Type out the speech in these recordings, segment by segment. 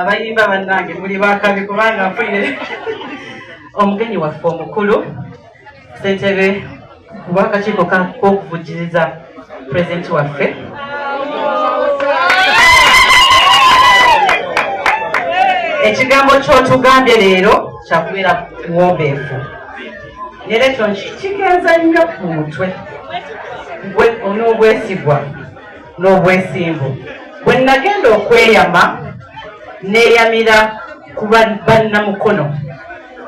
abayimba bannange muli bakabi kubanga mfunire omugenyi waffe omukulu ssentebe kubwakakiiko k'okuvugiriza pulezidenti waffe ekigambo ky'otugambye leero kyakubeera kuwombeefu era ekyo kigenza nnyo ku mutwe n'obwesigwa n'obwesimbu bwe nagenda okweyama neyamira ku bannamukono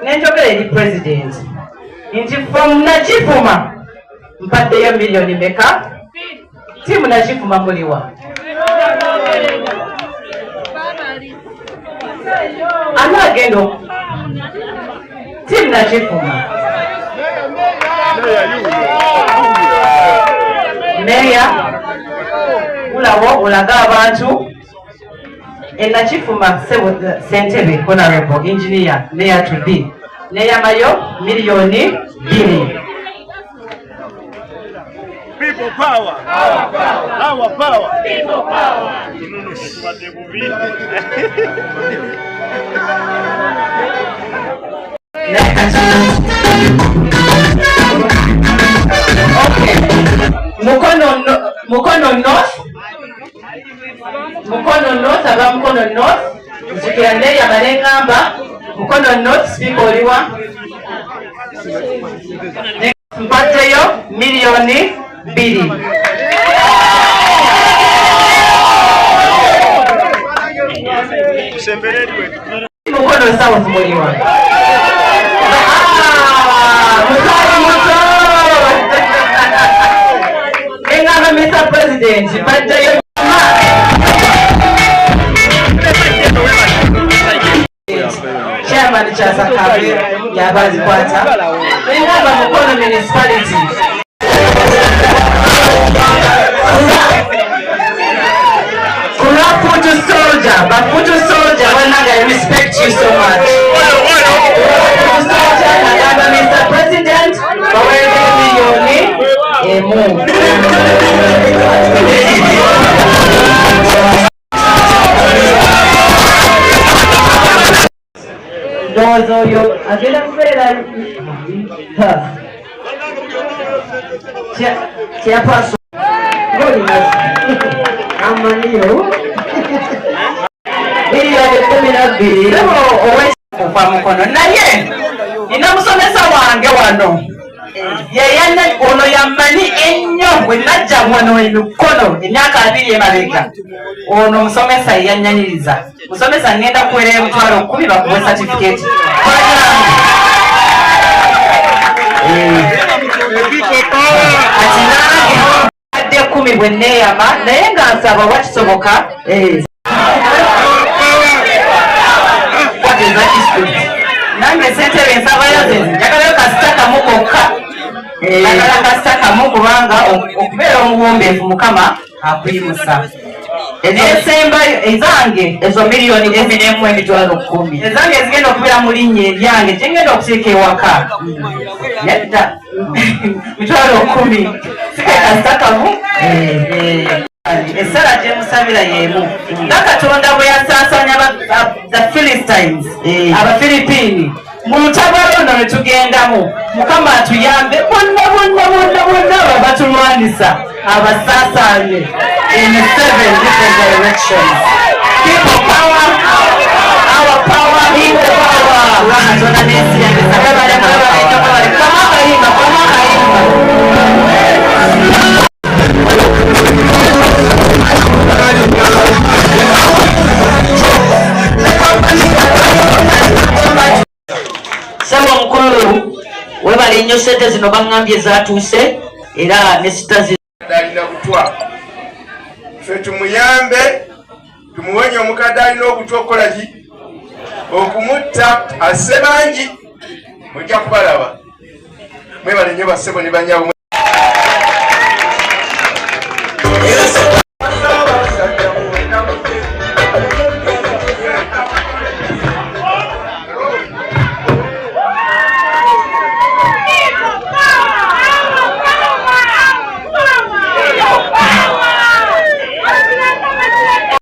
nenjogera eri pulezidenti nti from Nakifuma mpaddeyo miliyoni meka tiimu Nakifuma muliwa ani agenda tiimu Nakifuma meya ulawo olaga abantu Nakifuma ssentebe honorable engineer Neya Tudi neyamayo miliyoni 2. People power. Our power. People power. Okay. Mukono North. Mukono North, aba Mukono North. Nzikirande ya malengamba. Mukono North, speaker oliwa. Mpateyo miliyoni 2. Mukono South muliwa. Engamba Mr. President, mpateyo Chairman Chasa Kabe yabazi kwata engamba Mukono municipality Kulafutu soldier, Bafutu soldier, I respect you so much. Kulafutu soldier, nagamba Mr. President, bawele miliyoni emu. Dozo yo agenda kubeera chairperson amaniyo miliyoni 12 oweekuva Mukono naye nina musomesa wange wano yeyana ono yamani ennyo bwe najja wano Mukono emyaka 2 emabega ono musomesa yeyanyanyiriza musomesa ngenda kuweera emitwalo 10 bakuwe certificate ati nange adde 10 bwe neeyama naye nga nsaba wakisoboka nange ssentebe ensabayo ze njagalayo kasita kamu kokka njagala kasita kamu kubanga okubeera omuwombeefu Mukama akuyimusa esembayo ezange ezo miliyoni 10 emitwalo 10 ezange ezigenda okubeera mu linnya eryange gyengenda okuteeka ewaka nedda mitwalo 10 sikakasita kamu essala gyemusabira y'emu nga Katonda bwe yasaasaanya the Philistines Abafiripiini mu lutalo luno lwe tugendamu Mukama atuyambe bonna batulwanisa abasaasaanye in 7 different directions. People power, our power, people power. Katonda n'ensi yange kama kayimba Saba mukulu webale nnyo ssente zino baŋŋambye zaatuuse era ne sitazi dalina butwa ffe tumuyambe tumuwenye omukadde alina obutwa okukola ki okumutta asse bangi mujja kubalaba mwebale nnyo bassebo ne banyaabo